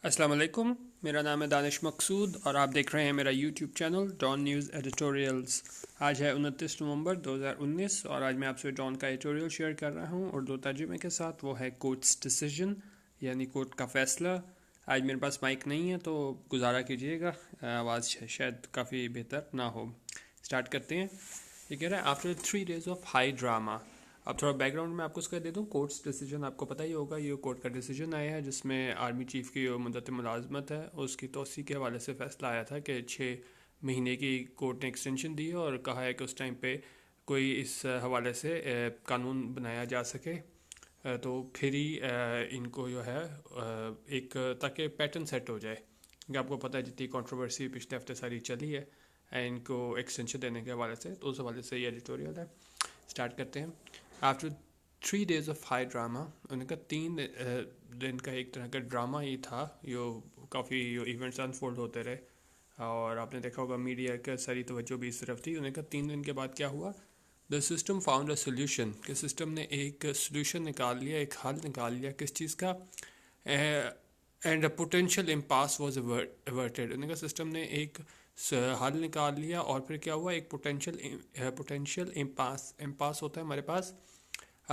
السلام علیکم، میرا نام ہے دانش مقصود اور آپ دیکھ رہے ہیں میرا YouTube channel Dawn News editorials. آج ہے 29 نومبر 2019 اور آج میں آپ سے ڈان کا ایڈیٹوریل شیئر کر رہا ہوں اردو ترجمے کے ساتھ۔ وہ ہے کورٹس ڈیسیژن یعنی کورٹ کا فیصلہ۔ آج میرے پاس مائک نہیں ہے تو گزارا کیجیے گا، آواز شاید کافی بہتر نہ ہو۔ اسٹارٹ کرتے ہیں۔ یہ کہہ رہا ہے after 3 days of high drama. اب تھوڑا بیک گراؤنڈ میں آپ کو اس کا دے دوں۔ کورٹس ڈیسیجن آپ کو پتہ ہی ہوگا، یہ کورٹ کا ڈیسیجن آیا ہے جس میں آرمی چیف کی جو مدت ملازمت ہے اس کی توسیع کے حوالے سے فیصلہ آیا تھا کہ 6 مہینے کی کورٹ نے ایکسٹینشن دی ہے اور کہا ہے کہ اس ٹائم پہ کوئی اس حوالے سے قانون بنایا جا سکے تو پھر ہی ان کو جو ہے ایک تاکہ پیٹرن سیٹ ہو جائے، کیونکہ آپ کو پتہ ہے جتنی کنٹروورسی پچھلے ہفتے ساری چلی ہے ان کو ایکسٹینشن دینے کے حوالے سے، تو اس حوالے سے یہ ایڈیٹوریل ہے۔ اسٹارٹ کرتے ہیں۔ After 3 days of high drama, ان کا 3 دن کا ایک طرح کا ڈرامہ ہی تھا، جو کافی ایونٹس انفولڈ ہوتے رہے اور آپ نے دیکھا ہوگا میڈیا کا ساری توجہ بھی اس طرف تھی۔ انہوں نے کہا 3 دن کے بعد کیا ہوا، the system found a solution, کہ سسٹم نے ایک سولوشن نکال لیا، ایک حل نکال لیا کس چیز کا، and a potential IMPASS was ایورٹیڈ۔ انہوں نے کہا سسٹم نے ایک حل نکال لیا اور پھر کیا ہوا، ایک پوٹینشیل امپاس ہوتا ہے ہمارے پاس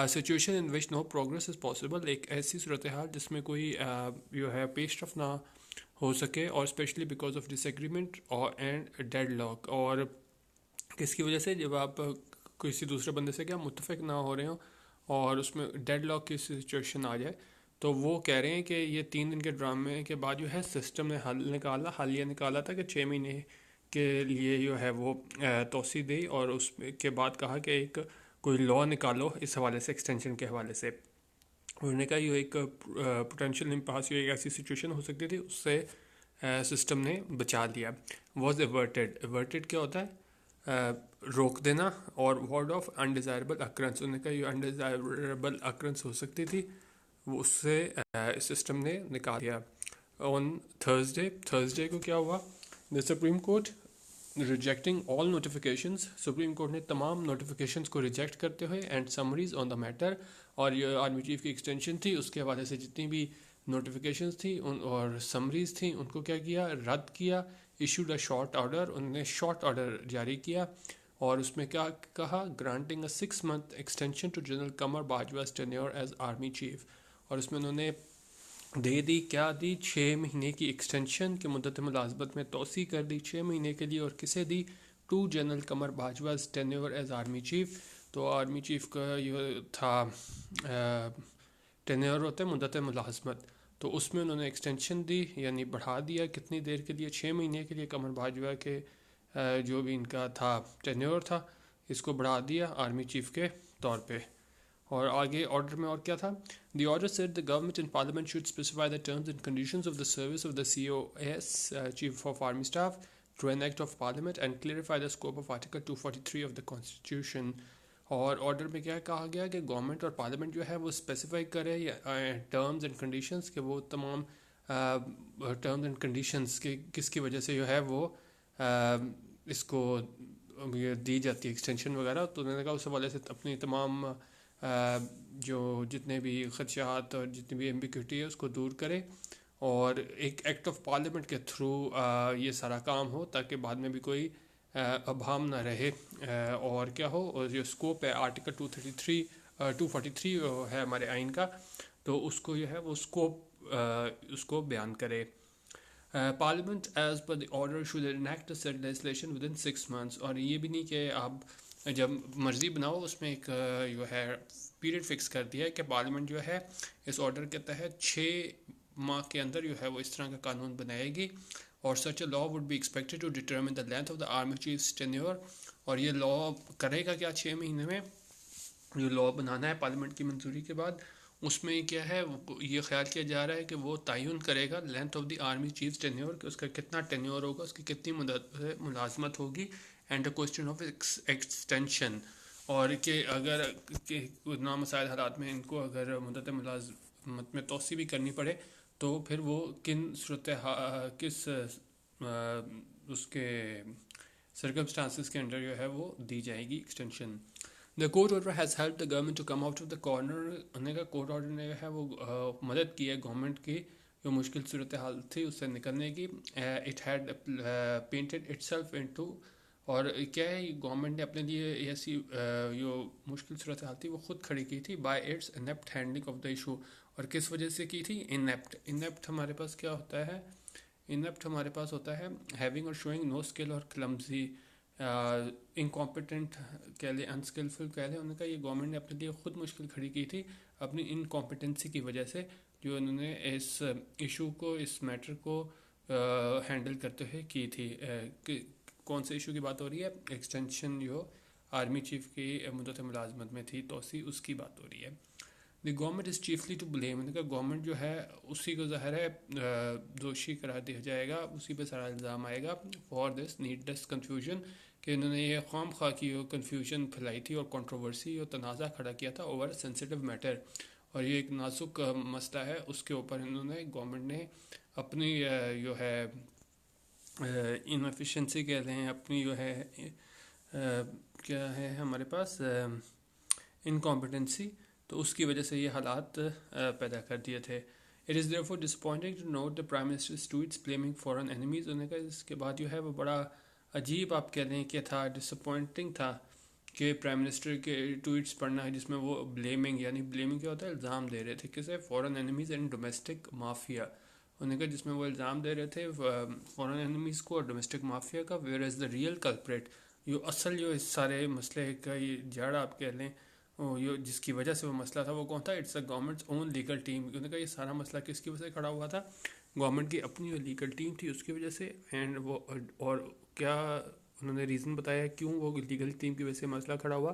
situation in which no progress is possible, ایک ایسی صورتحال جس میں کوئی جو ہے پیش رفت نہ ہو سکے، اور especially because of disagreement and deadlock, اور کس کی وجہ سے، جب آپ کسی دوسرے بندے سے کیا متفق نہ ہو رہے ہوں اور اس میں ڈیڈ لاک کی سچویشن آ جائے، تو وہ کہہ رہے ہیں کہ یہ 3 دن کے ڈرامے کے بعد جو ہے سسٹم نے حل یہ نکالا تھا کہ 6 مہینے کے لیے جو ہے وہ توسیع دی، اور اس کے بعد کہا کہ ایک کوئی لا نکالو اس حوالے سے، ایکسٹینشن کے حوالے سے۔ انہوں نے کہا یہ ایک پوٹینشیل امپاس، یہ ایک ایسی سچویشن ہو سکتی تھی، اس سے سسٹم نے بچا لیا۔ واز ایورٹیڈ کیا ہوتا ہے، روک دینا، اور ورڈ آف انڈیزائربل اکرنس، انہوں نے کہا یہ انڈیزائربل اکرنس ہو سکتی تھی، وہ اس سے سسٹم نے نکال دیا۔ آن تھرسڈے کو کیا ہوا، دا سپریم کورٹ ریجیکٹنگ آل نوٹیفیکیشنز، سپریم کورٹ نے تمام نوٹیفیکیشنز کو ریجیکٹ کرتے ہوئے and summaries on the matter, اور یہ آرمی چیف کی ایکسٹینشن تھی اس کے حوالے سے جتنی بھی نوٹیفیکیشنز تھیں اور سمریز تھیں ان کو کیا کیا، رد کیا۔ ایشوڈ اے شارٹ آرڈر، انہوں نے شارٹ آرڈر جاری کیا اور اس میں کیا کہا، granting a 6 month extension to general Qamar Bajwa's tenure as army chief, اور اس میں انہوں نے دے دی، کیا دی، 6 مہینے کی ایکسٹینشن کی مدت ملازمت میں توسیع کر دی 6 مہینے کے لیے، اور کسے دی، to general Qamar Bajwa's tenure as army chief. تو آرمی چیف کا یہ تھا ٹینیور ہوتا ہے مدت ملازمت، تو اس میں انہوں نے ایکسٹینشن دی، یعنی بڑھا دیا کتنی دیر کے لیے، 6 مہینے کے لیے قمر باجوہ کے جو بھی ان کا تھا ٹینیور تھا اس کو بڑھا دیا آرمی چیف کے طور پہ۔ اور آگے آرڈر میں اور کیا تھا، the order said the government and parliament should specify the terms and conditions of the service of the COS chief of army staff through an act of parliament and clarify the scope of article 243 of the constitution. اور order میں کیا کہا گیا کہ government اور parliament جو ہے وہ اسپیسیفائی کرے ٹرمز اینڈ کنڈیشنز، کہ وہ تمام ٹرمز اینڈ کنڈیشنز کے کس کی وجہ سے جو ہے وہ اس کو دی جاتی ہے ایکسٹینشن وغیرہ، تو انہوں نے کہا اس حوالے سے اپنی تمام جو جتنے بھی خدشات اور جتنی بھی ایمبیگوٹی ہے اس کو دور کرے، اور ایک ایکٹ آف پارلیمنٹ کے تھرو یہ سارا کام ہو تاکہ بعد میں بھی کوئی ابہام نہ رہے، اور کیا ہو، اور جو اسکوپ ہے آرٹیکل 243 ہے ہمارے آئین کا، تو اس کو جو ہے وہ اسکوپ اس کو بیان کرے۔ Parliament as per the order should enact said legislation within 6 months، اور یہ بھی نہیں کہ آپ جب مرضی بناؤ، اس میں ایک جو ہے پیریڈ فکس کر دیا ہے کہ پارلیمنٹ جو ہے اس آرڈر کے تحت 6 ماہ کے اندر جو ہے وہ اس طرح کا قانون بنائے گی، اور such a law would be expected to determine the length of the army chief's tenure, اور یہ لا کرے گا کیا، 6 مہینے میں جو لا بنانا ہے پارلیمنٹ کی منظوری کے بعد، اس میں کیا ہے یہ خیال کیا جا رہا ہے کہ وہ تعین کرے گا length of the army chief's tenure, کہ اس کا کتنا ٹینیور ہوگا، اس کی کتنی ملازمت ہوگی، and a question of extension, اور کہ اگر نامساعد حالات میں ان کو اگر مدت ملازمت میں توسیع بھی کرنی پڑے تو پھر وہ کس اس کے سرکمسٹانسز کے انڈر جو ہے وہ دی جائے گی extension. The court order has help the government to come out of the corner, انہوں نے کہا کورٹ آرڈر نے جو ہے وہ مدد کی ہے گورنمنٹ کی جو مشکل صورتحال تھی اس سے نکلنے کی. It had painted it self into, اور کیا ہے گورنمنٹ نے اپنے لیے ایسی جو مشکل صورتحال تھی وہ خود کھڑی کی تھی by its inept handling of the issue. اور کس وجہ سے کی تھی؟ انیپٹ ہمارے پاس کیا ہوتا ہے؟ انیپٹ ہمارے پاس ہوتا ہے ہیونگ اور شوئنگ نو اسکل اور کلمزی، انکمپیٹنٹ کہہ لیں، انسکلفل کہہ لیں. انہوں نے کہا یہ گورنمنٹ نے اپنے لیے خود مشکل کھڑی کی تھی اپنی انکمپیٹنسی کی وجہ سے، جو انہوں نے اس ایشو کو، اس میٹر کو ہینڈل کرتے ہوئے کی تھی. کون سے ایشو کی بات ہو رہی ہے؟ ایکسٹینشن جو آرمی چیف کی مدت ملازمت میں تھی توسیع، اس کی بات ہو رہی ہے. The government is chiefly to blame. انہوں نے کہا گورنمنٹ جو ہے اسی کو ظاہر ہے دوشی قرار دیا جائے گا، اسی پہ سارا الزام آئے گا فار دس نیڈلیس کنفیوژن، کہ انہوں نے یہ خام خواہ کی کنفیوژن پھیلائی تھی اور کنٹروورسی اور تنازع کھڑا کیا تھا اوور سینسیٹیو میٹر. اور یہ ایک نازک مسئلہ ہے، اس کے اوپر انہوں نے گورنمنٹ نے اپنی جو ہے انفیشنسی کہہ لیں، اپنی جو ہے کیا ہے ہمارے پاس انکمپیٹنسی، تو اس کی وجہ سے یہ حالات پیدا کر دیے تھے. It is therefore disappointing to note the prime minister's tweets blaming foreign enemies. انہوں نے کہا اس کے بعد جو ہے وہ بڑا عجیب آپ کہہ لیں کہ تھا، ڈسپوائنٹنگ تھا کہ پرائم منسٹر کے ٹویٹس پڑھنا ہے جس میں وہ بلیمنگ، یعنی بلیمنگ کیا ہوتا ہے؟ الزام دے رہے تھے کسے؟ Foreign enemies and domestic mafia. انہوں نے کہا جس میں وہ الزام دے رہے تھے فارن اینیمیز کو اور ڈومیسٹک مافیا کا، where as the real culprit, جو اصل جو اس سارے مسئلے کا یہ جڑ آپ کہہ لیں، جس کی وجہ سے وہ مسئلہ تھا، وہ کون تھا؟ It's a government's own legal team. انہوں نے کہا یہ سارا مسئلہ کس کی وجہ سے کھڑا ہوا تھا؟ گورنمنٹ کی اپنی جو لیگل ٹیم تھی اس کی وجہ سے. اینڈ وہ اور کیا انہوں نے ریزن بتایا کیوں وہ لیگل ٹیم کی وجہ سے مسئلہ کھڑا ہوا؟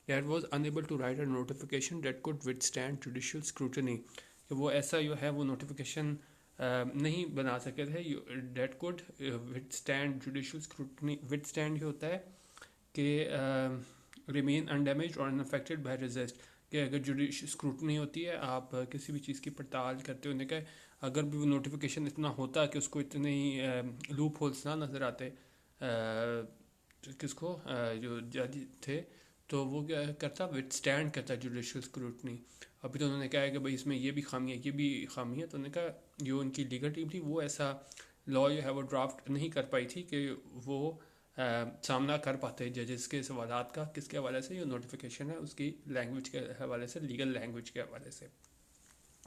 That was unable to write a notification that could withstand judicial scrutiny, کہ وہ ایسا جو ہے وہ نوٹیفیکیشن نہیں بنا سکے تھے that could withstand judicial scrutiny. With stand یہ ہوتا ہے کہ ریمین انڈیمیجڈ اور انفیکٹڈ بائی ریزسٹ، کہ اگر جوڈیشل اسکروٹنی ہوتی ہے، آپ کسی بھی چیز کی پڑتال کرتے ہونے کا، اگر بھی وہ نوٹیفیکیشن اتنا ہوتا کہ اس کو اتنے ہی لوپ ہولس نہ نظر آتے کس کو، جو جج تھے، تو وہ کیا کرتا؟ وتھ اسٹینڈ کرتا جوڈیشل اسکروٹنی. ابھی تو انہوں نے کہا ہے کہ بھائی اس میں یہ بھی خامی ہے، یہ بھی خامی ہے. تو انہوں نے کہا جو ان کی لیگل ٹیم تھی وہ ایسا لا جو ہے وہ ڈرافٹ نہیں کر پائی تھی کہ وہ سامنا کر پاتے ججز کے سوالات کا. کس کے حوالے سے؟ جو نوٹیفیکیشن ہے اس کی لینگویج کے حوالے سے، لیگل لینگویج کے حوالے سے.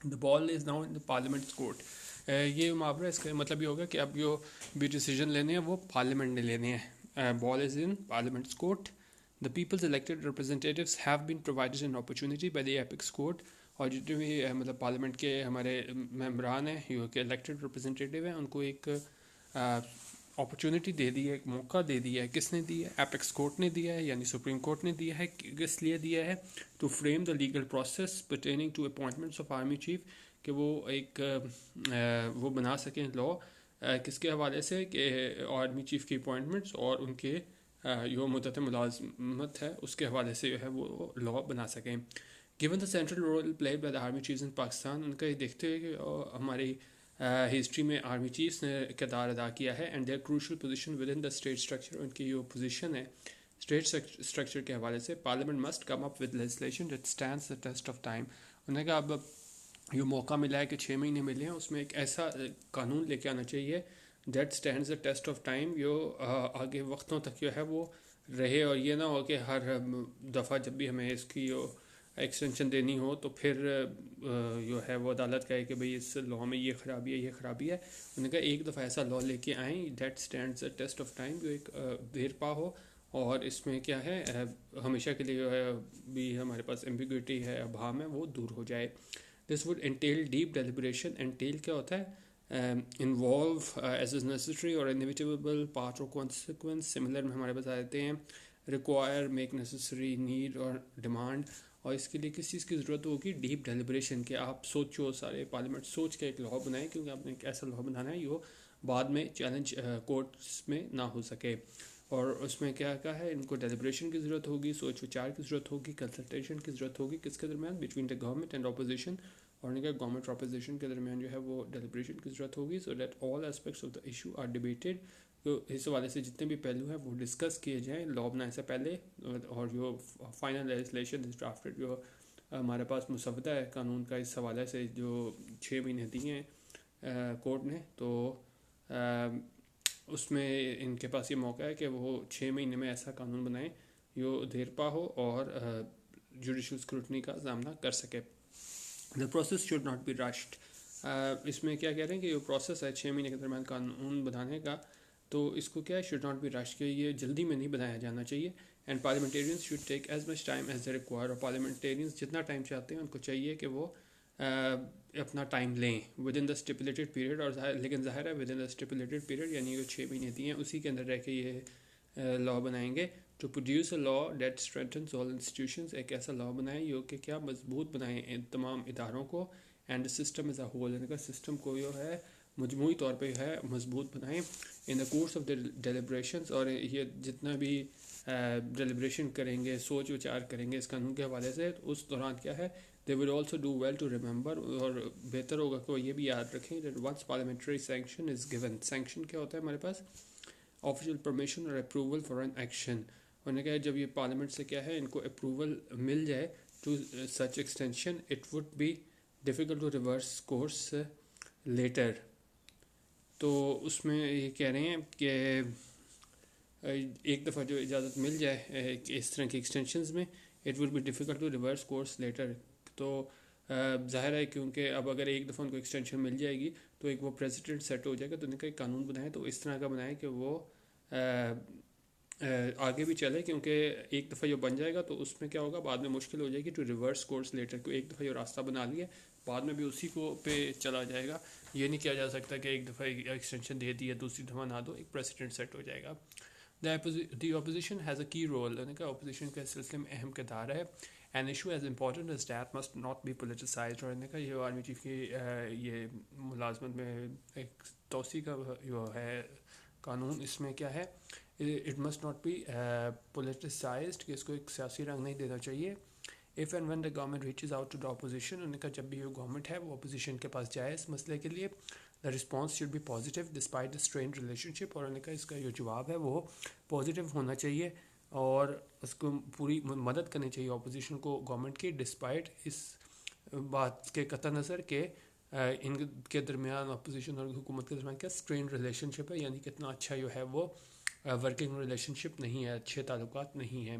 The ball is now in the parliament's court. یہ محاورہ اس کا مطلب یہ ہوگا کہ اب جو بھی ڈیسیجن لینے ہیں وہ پارلیمنٹ نے لینے ہیں. Ball is in parliament's court. The people's elected representatives have been provided an opportunity by the apex court. اور جتنے بھی مطلب پارلیمنٹ کے ہمارے ممبران ہیں جو کہ الیکٹڈ ریپرزنٹیٹیو ہیں، ان کو ایک اپرچونیٹی دے دی ہے، ایک موقع دے دیا ہے. کس نے دی ہے؟ ایپیکس کورٹ نے دیا ہے، یعنی سپریم کورٹ نے دیا ہے. کس لیے دیا ہے؟ To frame the legal process pertaining to appointments of army chief, کہ وہ ایک وہ بنا سکیں لا کس کے حوالے سے؟ کہ آرمی چیف کی اپوائنٹمنٹس اور ان کے جو مدت ملازمت ہے اس کے حوالے سے جو ہے وہ لا بنا سکیں. Given the central role played by the army chiefs in Pakistan, ان کا یہ دیکھتے ہوئے کہ ہماری ہسٹری میں آرمی چیفز نے کردار ادا کیا ہے، and their crucial position within the state structure, ان کی جو پوزیشن ہے اسٹیٹ اسٹرکچر کے حوالے سے، parliament must come up with legislation that stands the test of time. انہوں نے کہا اب جو موقع ملا ہے کہ 6 مہینے ملے ہیں، اس میں ایک ایسا قانون لے کے آنا چاہیے that stands the test of time, جو آگے وقتوں تک جو ہے وہ رہے. اور یہ نہ ہو کہ ہر دفعہ جب بھی ہمیں اس کی ایکسٹینشن دینی ہو تو پھر جو ہے وہ عدالت کہے کہ بھئی اس لا میں یہ خرابی ہے، یہ خرابی ہے. انہوں نے کہا ایک دفعہ ایسا لا لے کے آئیں that stands the test of time, جو ایک دیر پا ہو، اور اس میں کیا ہے ہمیشہ کے لیے جو ہے بھی ہمارے پاس ایمبیگوٹی ہے، ابہام ہے، وہ دور ہو جائے. This would entail deep deliberation. Entail کیا ہوتا ہے؟ انوالو ایز از نیسسری اور انیویٹیبل پارٹ اور کانسیکوینس. سملر میں ہمارے پاس آ جاتے ہیں ریکوائر، میک نیسسری، نیڈ اور ڈیمانڈ. اور اس کے لیے کس چیز کی ضرورت ہوگی؟ ڈیپ ڈیلیبریشن، کہ آپ سوچو، سارے پارلیمنٹ سوچ کے ایک لا بنائیں، کیونکہ آپ نے ایک ایسا لا بنانا ہے جو بعد میں چیلنج کورٹس میں نہ ہو سکے. اور اس میں کیا کہا ہے؟ ان کو ڈیلیبریشن کی ضرورت ہوگی، سوچ وچار کی ضرورت ہوگی، کنسلٹیشن کی ضرورت ہوگی. کس کے درمیان؟ Between the government and opposition. اور ان کا گورنمنٹ اور اپوزیشن کے درمیان جو ہے وہ ڈیلیبریشن کی ضرورت ہوگی، so that all aspects of the issue are debated. تو اس حوالے سے جتنے بھی پہلو ہیں وہ ڈسکس کیے جائیں لا بنانے سے پہلے. اور جو فائنل لیجسلیشن از ڈرافٹڈ، جو ہمارے پاس مسودہ ہے قانون کا اس حوالے سے جو 6 مہینے دیے ہیں کورٹ نے، تو اس میں ان کے پاس یہ موقع ہے کہ وہ 6 مہینے میں ایسا قانون بنائیں جو دیر پا ہو اور جوڈیشل اسکروٹنی کا سامنا کر سکے. The process should not be rushed. اس میں کیا کہہ رہے ہیں کہ یہ پروسیس ہے 6 مہینے کے درمیان قانون بنانے کا، تو اس کو کیا ہے شوڈ ناٹ بی رش، کہ یہ جلدی میں نہیں بنایا جانا چاہیے. And parliamentarians should take as much time as they require. اور پارلیمنٹیرینس جتنا ٹائم چاہتے ہیں ان کو چاہیے کہ وہ اپنا ٹائم لیں with in the stipulated period. اور لیکن ظاہر ہے with in the stipulated period یعنی جو 6 مہینے دیے ہیں اسی کے اندر رہ کے یہ لا بنائیں گے. To produce a law that strengthens all institutions. ایک ایسا لا بنائیں جو کہ کیا مضبوط بنائیں ان تمام اداروں کو. And system as a whole, ان کا سسٹم کو جو ہے مجموعی طور پہ ہے مضبوط بنائیں. ان دا کورس آف ڈیلیبریشنز، اور یہ جتنا بھی ڈیلیبریشن کریں گے، سوچ وچار کریں گے اس قانون کے حوالے سے، اس دوران کیا ہے they will also do well to remember. اور بہتر ہوگا کہ وہ یہ بھی یاد رکھیں that once parliamentary sanction is given. sanction کیا ہوتا ہے ہمارے پاس؟ official permission or approval for an action. انہوں نے کہا جب یہ پارلیمنٹ سے کیا ہے ان کو اپروول مل جائے to such extension it would be difficult to reverse course later. تو اس میں یہ کہہ رہے ہیں کہ ایک دفعہ جو اجازت مل جائے اس طرح کی ایکسٹینشنز میں it would be difficult to reverse course later. تو ظاہر ہے کیونکہ اب اگر ایک دفعہ ان کو ایکسٹینشن مل جائے گی تو ایک وہ پریسیڈنٹ سیٹ ہو جائے گا. تو ان کا ایک قانون بنائے تو اس طرح کا بنائے کہ وہ آگے بھی چلے، کیونکہ ایک دفعہ جو بن جائے گا تو اس میں کیا ہوگا بعد میں مشکل ہو جائے گی ٹو ریورس کورس لیٹر. کو ایک دفعہ جو راستہ بنا لیا بعد میں بھی اسی کو پہ چلا جائے گا. یہ نہیں کیا جا سکتا کہ ایک دفعہ ایکسٹینشن دے دی ہے دوسری دفعہ نہ دو، ایک پریسیڈنٹ سیٹ ہو جائے گا. دی اپوزیشن ہیز اے کی رول. انہوں نے کہا اپوزیشن کے سلسلے میں اہم کردار ہے. An issue as important as that must not be politicized. اور انہوں نے کہا یہ آرمی چیف کی یہ ملازمت میں ایک توسیع کا جو ہے قانون، اس میں کیا ہے it must not be politicized، کہ اس کو ایک سیاسی رنگ نہیں دینا چاہیے. if and when the government reaches out to the opposition، انہوں نے کہا جب بھی یہ گورنمنٹ ہے وہ اپوزیشن کے پاس جائے اس مسئلے کے لیے، the response should be positive despite the strained relationship. اور انہوں نے کہا اس کا جو جواب ہے وہ پازیٹیو ہونا چاہیے اور اس کو پوری مدد کرنی چاہیے اپوزیشن کو گورنمنٹ کی، ڈسپائٹ اس بات کے قطع نظر کہ ان کے درمیان اپوزیشن اور حکومت کے درمیان کیا اسٹرین ریلیشن شپ ہے، یعنی کتنا اچھا جو ہے وہ ورکنگ ریلیشن شپ نہیں ہے، اچھے تعلقات نہیں ہیں.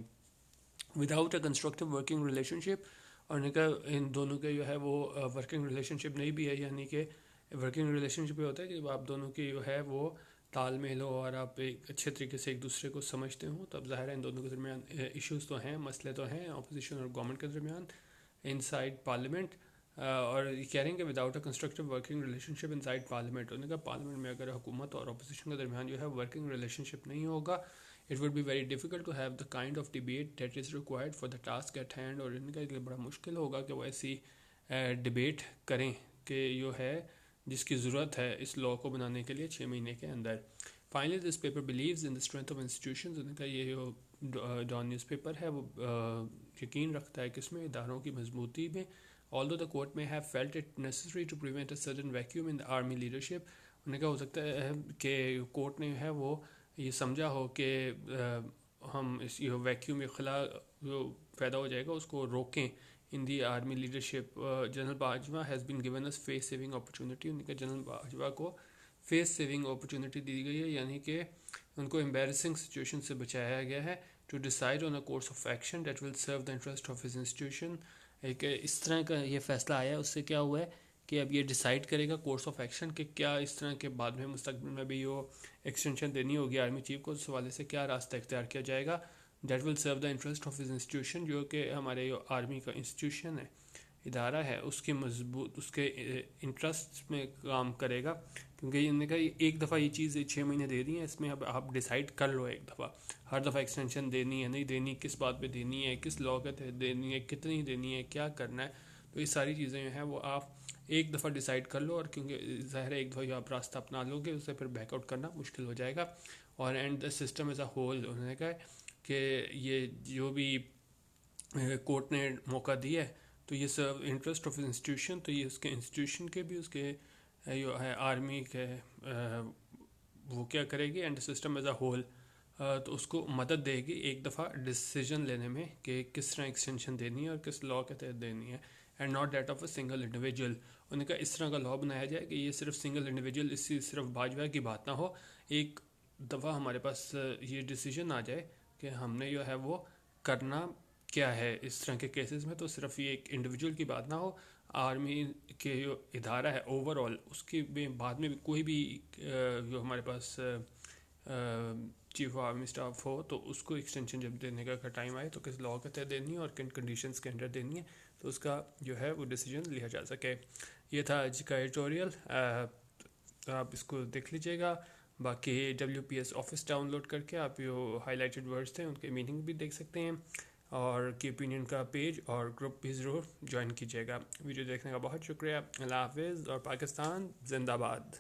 Without a constructive working relationship, اور ان کا ان دونوں کے جو ہے وہ ورکنگ ریلیشن شپ نہیں بھی ہے، یعنی کہ ورکنگ ریلیشن شپ یہ ہوتا ہے کہ جب آپ دونوں کی جو ہے وہ تال میل ہو اور آپ ایک اچھے طریقے سے ایک دوسرے کو سمجھتے ہوں، تو اب ظاہر ہے ان دونوں کے درمیان ایشوز تو ہیں، مسئلے تو ہیں اپوزیشن اور گورنمنٹ کے درمیان ان سائڈ پارلیمنٹ. اور یہ کہہ رہے ہیں کہ without a constructive working relation ship in side parliament, انہوں نے کہا پارلیمنٹ میں اگر حکومت اور اپوزیشن کے درمیان جو ہے ورکنگ ریلیشن شپ نہیں ہوگا it would be very difficult to have the kind of debate that is required for the task at hand. اور ان کا بڑا مشکل ہوگا کہ وہ ایسی ڈبیٹ کریں کہ جو ہے جس کی ضرورت ہے اس لاء کو بنانے کے لیے 6 مہینے کے اندر. Finally this paper believes in the strength of institutions. ان کا یہ جو ڈان نیوز پیپر ہے وہ یقین رکھتا ہے کہ اس میں اداروں کی مضبوطی میں. although the court may have felt it necessary to prevent a sudden vacuum in the army leadership. انہوں نے کہا ہو سکتا ہے کہ کورٹ نے ہے وہ یہ سمجھا ہو کہ ہم اس یہ ویکیوم خلا جو پیدا ہو جائے گا اس کو روکیں in the army leadership. General Bajwa has been given this face saving opportunity. ان کا جنرل باجوہ کو فیس سیونگ اپرچونیٹی دی گئی ہے، یعنی کہ ان کو امبیرسنگ سچویشن سے بچایا گیا ہے. To decide on a course of action that will serve the interest of his institution. ایک اس طرح کا یہ فیصلہ آیا ہے، اس سے کیا ہوا ہے کہ اب یہ ڈیسائیڈ کرے گا کورس آف ایکشن کہ کیا اس طرح کے بعد میں مستقبل میں بھی وہ ایکسٹینشن دینی ہوگی آرمی چیف کو، اس حوالے سے کیا راستہ اختیار کیا جائے گا. That will serve the interest of his institution, جو کہ ہمارے آرمی کا انسٹیٹیوشن ہے، ادارہ ہے، اس کی مضبوط اس کے انٹرسٹ میں کام کرے گا. کیونکہ انہوں نے کہا ایک دفعہ یہ چیز 6 مہینے دے دی ہیں، اس میں اب آپ ڈیسائیڈ کر لو ایک دفعہ، ہر دفعہ ایکسٹینشن دینی ہے نہیں دینی، کس بات پہ دینی ہے، کس لاء کے تحت دینی ہے، کتنی دینی ہے، کیا کرنا ہے. تو یہ ساری چیزیں جو ہیں وہ آپ ایک دفعہ ڈیسائیڈ کر لو، اور کیونکہ ظاہر ہے ایک دفعہ جو آپ راستہ اپنا لو گے اس سے پھر بیک آؤٹ کرنا مشکل ہو جائے گا. اور and the system as a whole, انہوں نے کہا کہ یہ جو بھی کورٹ نے موقع دیا ہے تو یہ سرو انٹرسٹ آف انسٹیٹیوشن، تو یہ اس کے انسٹیٹیوشن کے بھی اس کے جو ہے آرمی کے وہ کیا کرے گی، and system as a whole تو اس کو مدد دے گی ایک دفعہ ڈیسیجن لینے میں کہ کس طرح ایکسٹینشن دینی ہے اور کس لاء کے تحت دینی ہے. And not that of a single individual. انہوں نے کہا اس طرح کا لا بنایا جائے کہ یہ صرف سنگل انڈیویجول، اس سے صرف باجوہ کی بات نہ ہو. ایک دفعہ ہمارے پاس یہ ڈیسیجن آ جائے کہ ہم نے جو ہے وہ کرنا کیا ہے اس طرح کے کیسز میں، تو صرف یہ ایک انڈیویجول کی بات نہ ہو. آرمی کے جو ادارہ ہے اوور آل، اس کے بعد میں بھی کوئی بھی جو ہمارے پاس چیف آف آرمی اسٹاف ہو تو اس کو ایکسٹینشن جب دینے کا ٹائم آئے تو کس لا کے تحت دینی ہے اور کن کنڈیشنز کے انڈر دینی ہے، تو اس کا جو ہے وہ ڈیسیجن لیا جا سکے. یہ تھا آج کا ایڈیٹوریل، آپ اس کو دیکھ لیجیے گا. باقی WPS آفس ڈاؤن لوڈ کر کے آپ جو ہائی لائٹڈ ورڈز تھے ان کے میننگ بھی دیکھ سکتے ہیں، اور کی اوپینین کا پیج اور گروپ بھی ضرور جوائن کیجیے گا. ویڈیو دیکھنے کا بہت شکریہ. اللہ حافظ، اور پاکستان زندہ باد.